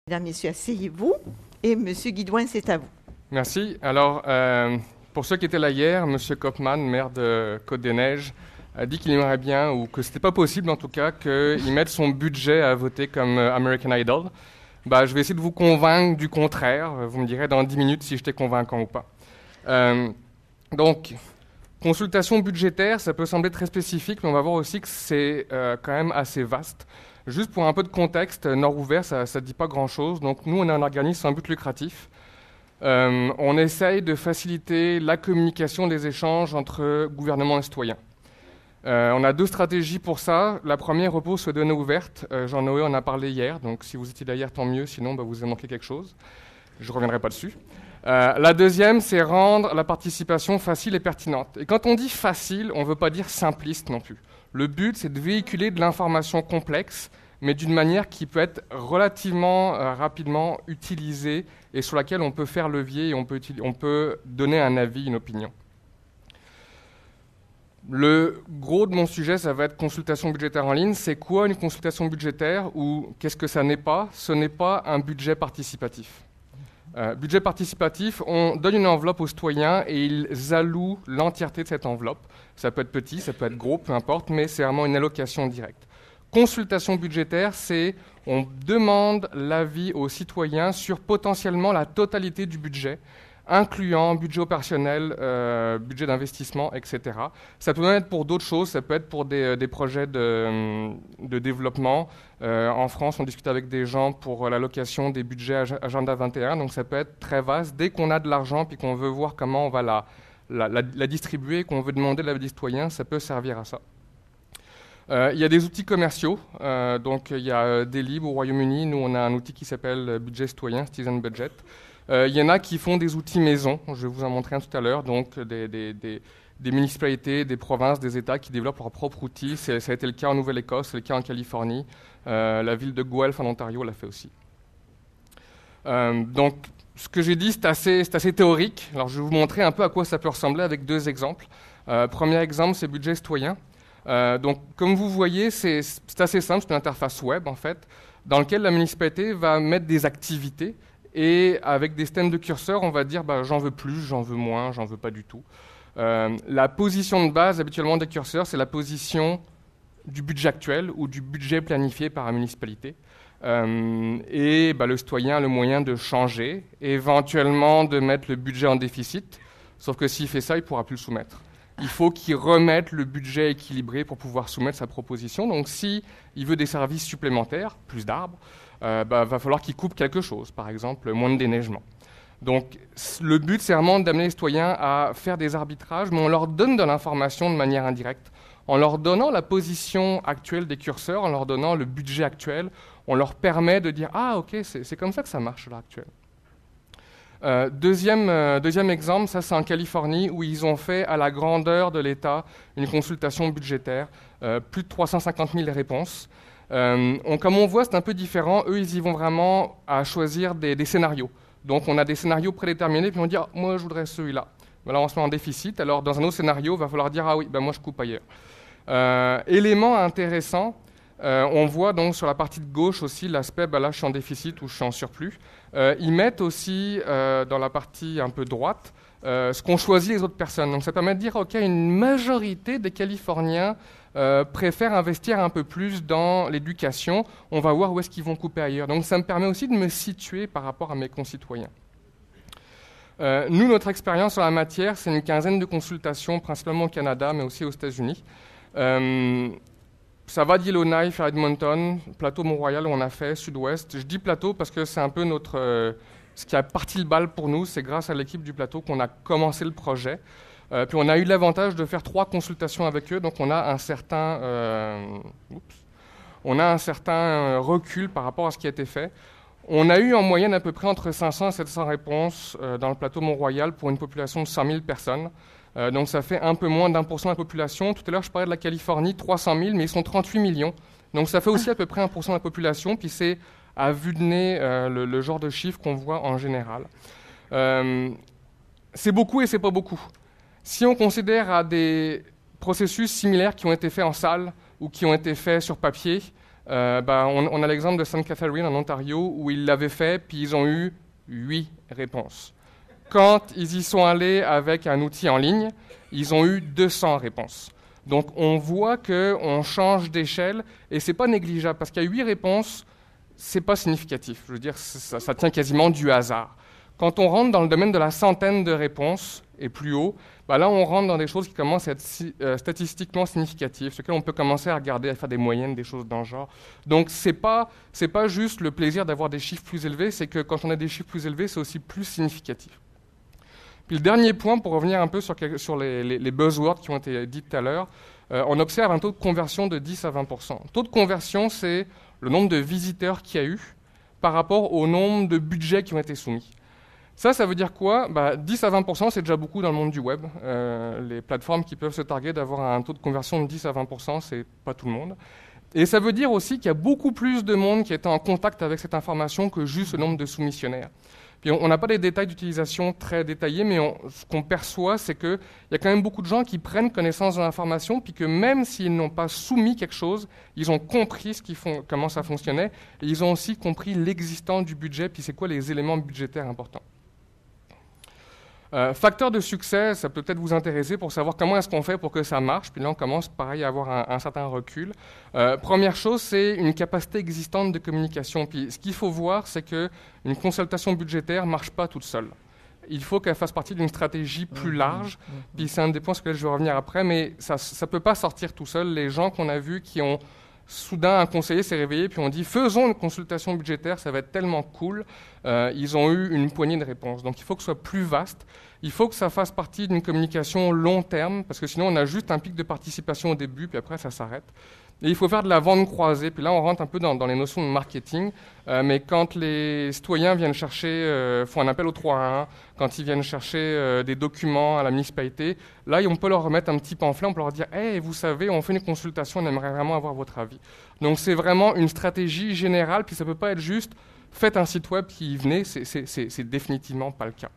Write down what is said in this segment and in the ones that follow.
Mesdames, Messieurs, asseyez-vous. Et Monsieur Guidouin, c'est à vous. Merci. Alors, pour ceux qui étaient là hier, M. Kopman, maire de Côte-des-Neiges, a dit qu'il aimerait bien, ou que ce n'était pas possible en tout cas, qu'il mette son budget à voter comme American Idol. Je vais essayer de vous convaincre du contraire. Vous me direz dans 10 minutes si j'étais convaincant ou pas. Donc, consultation budgétaire, ça peut sembler très spécifique, mais on va voir aussi que c'est quand même assez vaste. Juste pour un peu de contexte, Nord-Ouvert, ça ne dit pas grand-chose. Donc nous, on est un organisme sans but lucratif. On essaye de faciliter la communication des échanges entre gouvernements et citoyens. On a deux stratégies pour ça. La première repose sur données ouvertes. Jean-Noé en a parlé hier, donc si vous étiez là hier, tant mieux. Sinon, vous avez manqué quelque chose. Je ne reviendrai pas dessus. La deuxième, c'est rendre la participation facile et pertinente. Et quand on dit facile, on ne veut pas dire simpliste non plus. Le but, c'est de véhiculer de l'information complexe, mais d'une manière qui peut être relativement rapidement utilisée et sur laquelle on peut faire levier et on peut donner un avis, une opinion. Le gros de mon sujet, ça va être consultation budgétaire en ligne. C'est quoi une consultation budgétaire ou qu'est-ce que ça n'est pas? Ce n'est pas un budget participatif. Budget participatif, on donne une enveloppe aux citoyens et ils allouent l'entièreté de cette enveloppe. Ça peut être petit, ça peut être gros, peu importe, mais c'est vraiment une allocation directe. Consultation budgétaire, c'est on demande l'avis aux citoyens sur potentiellement la totalité du budget, incluant budget opérationnel, budget d'investissement, etc. Ça peut même être pour d'autres choses, ça peut être pour des projets de développement. En France, on discute avec des gens pour l'allocation des budgets Agenda 21, donc ça peut être très vaste. Dès qu'on a de l'argent et qu'on veut voir comment on va la distribuer, qu'on veut demander l'avis des citoyens, ça peut servir à ça. Il y a des outils commerciaux, donc il y a Delib au Royaume-Uni, nous on a un outil qui s'appelle Budget Citoyen, Citizen Budget. Il y en a qui font des outils maison, je vais vous en montrer un tout à l'heure, donc des municipalités, des provinces, des États qui développent leurs propres outils. Ça a été le cas en Nouvelle-Écosse, c'est le cas en Californie. La ville de Guelph en Ontario l'a fait aussi. Donc, ce que j'ai dit, c'est assez théorique. Alors, je vais vous montrer un peu à quoi ça peut ressembler avec deux exemples. Premier exemple, c'est budget citoyen. Donc, comme vous voyez, c'est assez simple, c'est une interface web, en fait, dans laquelle la municipalité va mettre des activités et avec des systèmes de curseurs, on va dire j'en veux plus, j'en veux moins, j'en veux pas du tout. La position de base, habituellement, des curseurs, c'est la position du budget actuel ou du budget planifié par la municipalité. Et le citoyen a le moyen de changer, éventuellement de mettre le budget en déficit, sauf que s'il fait ça, il ne pourra plus le soumettre. Il faut qu'il remette le budget équilibré pour pouvoir soumettre sa proposition. Donc s'il veut des services supplémentaires, plus d'arbres, va falloir qu'il coupe quelque chose, par exemple moins de déneigement. Donc le but, c'est vraiment d'amener les citoyens à faire des arbitrages, mais on leur donne de l'information de manière indirecte. En leur donnant la position actuelle des curseurs, en leur donnant le budget actuel, on leur permet de dire « Ah, ok, c'est comme ça que ça marche à l'heure actuelle ». Deuxième exemple, ça c'est en Californie où ils ont fait à la grandeur de l'État une consultation budgétaire, plus de 350 000 réponses. Comme on voit, c'est un peu différent. Eux, ils y vont vraiment à choisir des scénarios. Donc on a des scénarios prédéterminés, puis on dit moi je voudrais celui-là. Là, on se met en déficit. Alors dans un autre scénario, il va falloir dire ah oui, moi je coupe ailleurs. Élément intéressant, on voit donc sur la partie de gauche aussi l'aspect là je suis en déficit ou je suis en surplus. Ils mettent aussi dans la partie un peu droite ce qu'ont choisi les autres personnes. Donc ça permet de dire ok, une majorité des Californiens préfèrent investir un peu plus dans l'éducation. On va voir où est-ce qu'ils vont couper ailleurs. Donc ça me permet aussi de me situer par rapport à mes concitoyens. Nous, notre expérience sur la matière, c'est une quinzaine de consultations, principalement au Canada, mais aussi aux États-Unis. Ça va d'Yellowknife à Edmonton, plateau Mont-Royal où on a fait, sud-ouest. Je dis plateau parce que c'est un peu ce qui a parti le bal pour nous. C'est grâce à l'équipe du plateau qu'on a commencé le projet. Puis on a eu l'avantage de faire 3 consultations avec eux, donc on a un certain recul par rapport à ce qui a été fait. On a eu en moyenne à peu près entre 500 et 700 réponses dans le plateau Mont-Royal pour une population de 100 000 personnes. Donc ça fait un peu moins d'1% de la population. Tout à l'heure, je parlais de la Californie, 300 000, mais ils sont 38 millions. Donc ça fait aussi à peu près 1% de la population, puis c'est à vue de nez le genre de chiffres qu'on voit en général. C'est beaucoup et c'est pas beaucoup. Si on considère à des processus similaires qui ont été faits en salle ou qui ont été faits sur papier, On a l'exemple de St. Catherine en Ontario où ils l'avaient fait, puis ils ont eu 8 réponses. Quand ils y sont allés avec un outil en ligne, ils ont eu 200 réponses. Donc on voit qu'on change d'échelle et ce n'est pas négligeable parce qu'il y a 8 réponses, ce n'est pas significatif. Je veux dire, ça tient quasiment du hasard. Quand on rentre dans le domaine de la centaine de réponses et plus haut, là on rentre dans des choses qui commencent à être statistiquement significatives, sur lesquelles on peut commencer à regarder, à faire des moyennes, des choses dans le genre. Donc c'est pas juste le plaisir d'avoir des chiffres plus élevés, c'est que quand on a des chiffres plus élevés, c'est aussi plus significatif. Puis le dernier point, pour revenir un peu sur les buzzwords qui ont été dits tout à l'heure, on observe un taux de conversion de 10 à 20%. Le taux de conversion, c'est le nombre de visiteurs qu'il y a eu par rapport au nombre de budgets qui ont été soumis. Ça veut dire quoi ? 10 à 20%, c'est déjà beaucoup dans le monde du web. Les plateformes qui peuvent se targuer d'avoir un taux de conversion de 10 à 20%, c'est pas tout le monde. Et ça veut dire aussi qu'il y a beaucoup plus de monde qui est en contact avec cette information que juste le nombre de soumissionnaires. Puis on n'a pas des détails d'utilisation très détaillés, mais ce qu'on perçoit, c'est qu'il y a quand même beaucoup de gens qui prennent connaissance de l'information, puis que même s'ils n'ont pas soumis quelque chose, ils ont compris comment ça fonctionnait, et ils ont aussi compris l'existence du budget, puis c'est quoi les éléments budgétaires importants. Facteur de succès, ça peut peut-être vous intéresser pour savoir comment est-ce qu'on fait pour que ça marche. Puis là, on commence pareil à avoir un certain recul. Première chose, c'est une capacité existante de communication. Puis ce qu'il faut voir, c'est qu'une consultation budgétaire ne marche pas toute seule. Il faut qu'elle fasse partie d'une stratégie plus large. Puis c'est un des points sur lesquels je vais revenir après, mais ça ne peut pas sortir tout seul. Les gens qu'on a vus qui ont soudain, un conseiller s'est réveillé puis on dit « faisons une consultation budgétaire, ça va être tellement cool ». Ils ont eu une poignée de réponses. Donc il faut que ce soit plus vaste. Il faut que ça fasse partie d'une communication long terme, parce que sinon on a juste un pic de participation au début, puis après ça s'arrête. Et il faut faire de la vente croisée. Puis là, on rentre un peu dans les notions de marketing. Mais quand les citoyens viennent chercher, font un appel au 3 à 1, quand ils viennent chercher des documents à la municipalité, là, on peut leur remettre un petit pamphlet, on peut leur dire « Hey, vous savez, on fait une consultation, on aimerait vraiment avoir votre avis ». Donc, c'est vraiment une stratégie générale. Puis ça ne peut pas être juste « faites un site web qui y venez », c'est définitivement pas le cas.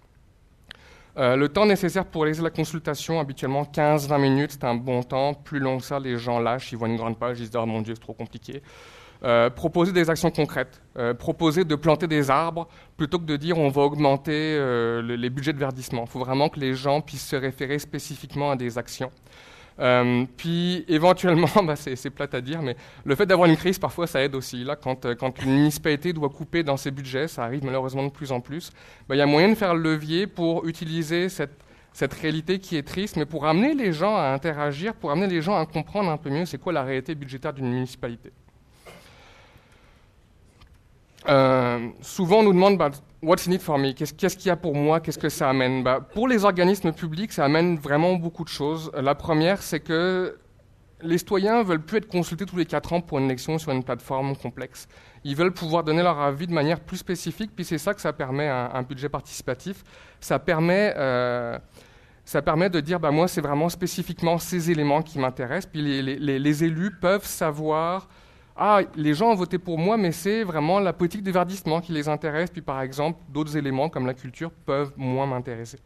Le temps nécessaire pour réaliser la consultation, habituellement 15-20 minutes, c'est un bon temps. Plus long que ça, les gens lâchent, ils voient une grande page, ils se disent « Oh mon Dieu, c'est trop compliqué ». Proposer des actions concrètes, proposer de planter des arbres plutôt que de dire on va augmenter les budgets de verdissement. Il faut vraiment que les gens puissent se référer spécifiquement à des actions. Puis éventuellement, c'est plate à dire, mais le fait d'avoir une crise, parfois, ça aide aussi. Là, quand une municipalité doit couper dans ses budgets, ça arrive malheureusement de plus en plus, il y a moyen de faire le levier pour utiliser cette réalité qui est triste, mais pour amener les gens à interagir, pour amener les gens à comprendre un peu mieux c'est quoi la réalité budgétaire d'une municipalité. Souvent, on nous demande what's in it for me? Qu'est-ce qu'il y a pour moi? Qu'est-ce que ça amène? Pour les organismes publics, ça amène vraiment beaucoup de choses. La première, c'est que les citoyens ne veulent plus être consultés tous les 4 ans pour une élection sur une plateforme complexe. Ils veulent pouvoir donner leur avis de manière plus spécifique, puis c'est ça que ça permet un budget participatif. Ça permet de dire, moi, c'est vraiment spécifiquement ces éléments qui m'intéressent, puis les élus peuvent savoir... Ah, les gens ont voté pour moi, mais c'est vraiment la politique de verdissement qui les intéresse. Puis par exemple, d'autres éléments comme la culture peuvent moins m'intéresser.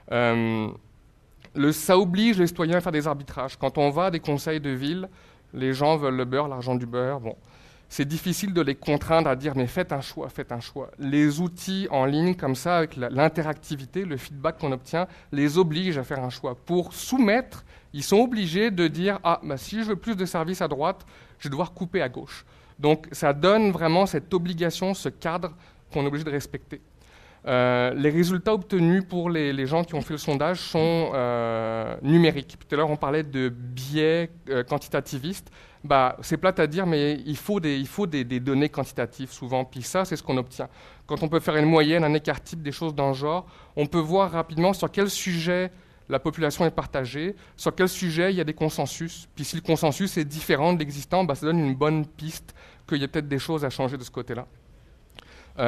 Ça oblige les citoyens à faire des arbitrages. Quand on va à des conseils de ville, les gens veulent le beurre, l'argent du beurre. Bon, c'est difficile de les contraindre à dire mais faites un choix, faites un choix. Les outils en ligne comme ça, avec l'interactivité, le feedback qu'on obtient, les obligent à faire un choix. Pour soumettre, ils sont obligés de dire si je veux plus de services à droite, je vais devoir couper à gauche. Donc ça donne vraiment cette obligation, ce cadre qu'on est obligé de respecter. Les résultats obtenus pour les gens qui ont fait le sondage sont numériques. Tout à l'heure, on parlait de biais quantitativistes. C'est plate à dire, mais il faut des données quantitatives souvent. Puis ça, c'est ce qu'on obtient. Quand on peut faire une moyenne, un écart type, des choses dans le genre, on peut voir rapidement sur quel sujet la population est partagée, sur quel sujet il y a des consensus. Puis si le consensus est différent de l'existant, ça donne une bonne piste qu'il y a peut-être des choses à changer de ce côté-là.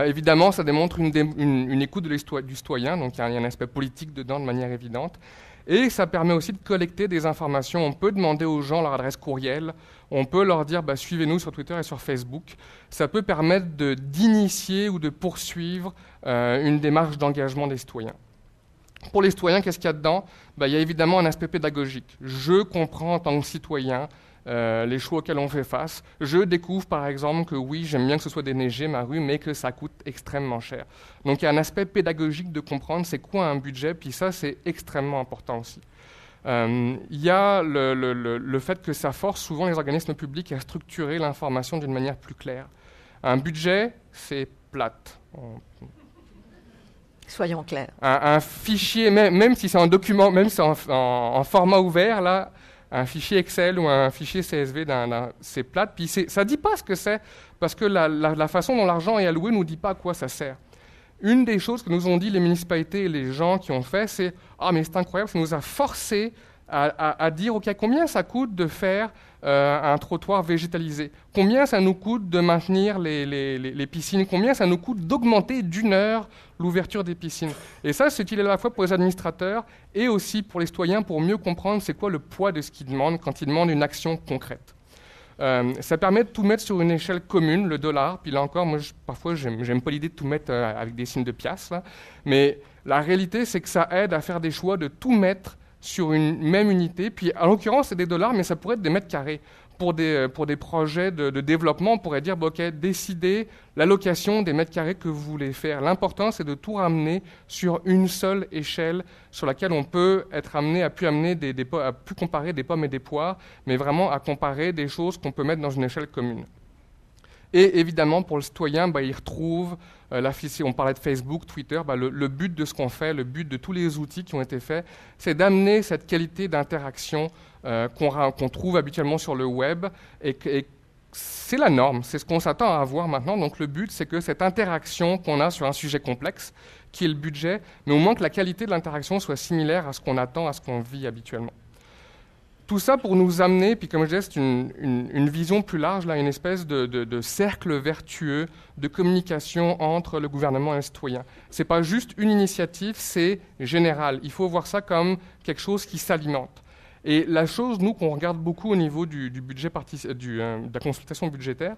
Évidemment, ça démontre une écoute du citoyen, donc il y a un aspect politique dedans de manière évidente. Et ça permet aussi de collecter des informations. On peut demander aux gens leur adresse courriel, on peut leur dire suivez-nous sur Twitter et sur Facebook. Ça peut permettre d'initier ou de poursuivre une démarche d'engagement des citoyens. Pour les citoyens, qu'est-ce qu'il y a dedans ? Il y a évidemment un aspect pédagogique. Je comprends en tant que citoyen les choix auxquels on fait face. Je découvre par exemple que oui, j'aime bien que ce soit déneigé ma rue, mais que ça coûte extrêmement cher. Donc il y a un aspect pédagogique de comprendre c'est quoi un budget, puis ça c'est extrêmement important aussi. Il y a le fait que ça force souvent les organismes publics à structurer l'information d'une manière plus claire. Un budget, c'est plate. Soyons clairs. Un fichier, même si c'est un document, même si c'est en format ouvert, là, un fichier Excel ou un fichier CSV, c'est plate. Puis ça ne dit pas ce que c'est, parce que la façon dont l'argent est alloué ne nous dit pas à quoi ça sert. Une des choses que nous ont dit les municipalités et les gens qui ont fait, c'est « Ah, mais c'est incroyable, ça nous a forcé à dire, OK, combien ça coûte de faire un trottoir végétalisé? Combien ça nous coûte de maintenir les piscines? Combien ça nous coûte d'augmenter d'1 heure l'ouverture des piscines ?» Et ça, c'est utile à la fois pour les administrateurs et aussi pour les citoyens pour mieux comprendre c'est quoi le poids de ce qu'ils demandent quand ils demandent une action concrète. Ça permet de tout mettre sur une échelle commune, le dollar. Puis là encore, moi, parfois, j'aime pas l'idée de tout mettre avec des signes de piastres. Là. Mais la réalité, c'est que ça aide à faire des choix de tout mettre sur une même unité. Puis, en l'occurrence, c'est des dollars, mais ça pourrait être des mètres carrés. Pour des projets de développement, on pourrait dire, OK, décidez l'allocation des mètres carrés que vous voulez faire. L'important, c'est de tout ramener sur une seule échelle sur laquelle on peut être amené à plus comparer des pommes et des poires, mais vraiment à comparer des choses qu'on peut mettre dans une échelle commune. Et évidemment, pour le citoyen, il retrouve on parlait de Facebook, Twitter, le but de ce qu'on fait, le but de tous les outils qui ont été faits, c'est d'amener cette qualité d'interaction qu'on trouve habituellement sur le web, et c'est la norme, c'est ce qu'on s'attend à avoir maintenant. Donc le but, c'est que cette interaction qu'on a sur un sujet complexe, qui est le budget, mais au moins que la qualité de l'interaction soit similaire à ce qu'on attend, à ce qu'on vit habituellement. Tout ça pour nous amener, puis comme je disais, c'est une vision plus large, là, une espèce de cercle vertueux de communication entre le gouvernement et le citoyen. Ce n'est pas juste une initiative, c'est général. Il faut voir ça comme quelque chose qui s'alimente. Et la chose, nous, qu'on regarde beaucoup au niveau du budget de la consultation budgétaire,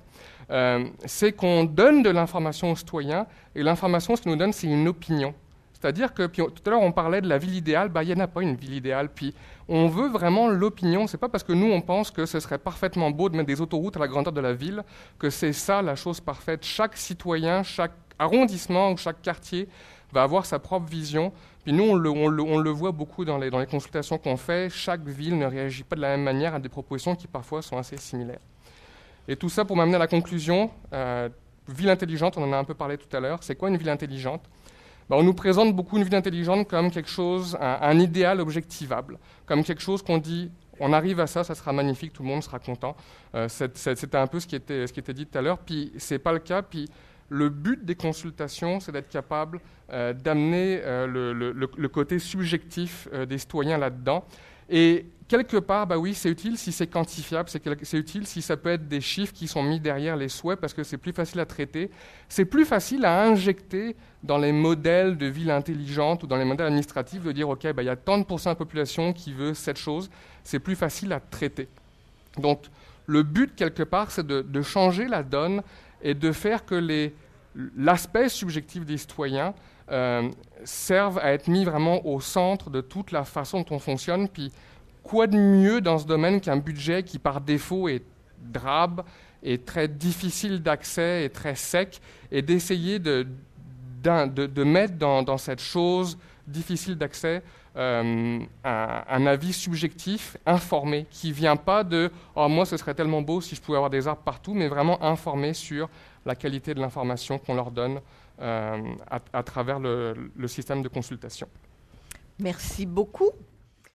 c'est qu'on donne de l'information aux citoyens, et l'information, ce qu'il nous donne, c'est une opinion. C'est-à-dire que, puis, tout à l'heure, on parlait de la ville idéale, il n'y en a pas une ville idéale. Puis on veut vraiment l'opinion. Ce n'est pas parce que nous, on pense que ce serait parfaitement beau de mettre des autoroutes à la grandeur de la ville que c'est ça la chose parfaite. Chaque citoyen, chaque arrondissement ou chaque quartier va avoir sa propre vision. Puis nous, on le voit beaucoup dans les consultations qu'on fait. Chaque ville ne réagit pas de la même manière à des propositions qui parfois sont assez similaires. Et tout ça pour m'amener à la conclusion. Ville intelligente, on en a un peu parlé tout à l'heure. C'est quoi une ville intelligente ? On nous présente beaucoup une ville intelligente comme quelque chose, un idéal objectivable, comme quelque chose qu'on dit, on arrive à ça, ça sera magnifique, tout le monde sera content. C'était un peu ce qui était dit tout à l'heure, puis c'est pas le cas. Puis le but des consultations, c'est d'être capable d'amener le côté subjectif des citoyens là-dedans. Et quelque part, oui, c'est utile si c'est quantifiable, c'est utile si ça peut être des chiffres qui sont mis derrière les souhaits parce que c'est plus facile à traiter. C'est plus facile à injecter dans les modèles de ville intelligente ou dans les modèles administratifs de dire, OK, il y a tant de % de la population qui veut cette chose. C'est plus facile à traiter. Donc, le but, quelque part, c'est de changer la donne et de faire que l'aspect subjectif des citoyens servent à être mis vraiment au centre de toute la façon dont on fonctionne. Puis quoi de mieux dans ce domaine qu'un budget qui par défaut est drabe, est très difficile d'accès, est très sec, et d'essayer de mettre dans cette chose difficile d'accès un avis subjectif, informé, qui ne vient pas de « Oh, moi, ce serait tellement beau si je pouvais avoir des arbres partout », mais vraiment informé sur la qualité de l'information qu'on leur donne à travers le système de consultation. Merci beaucoup.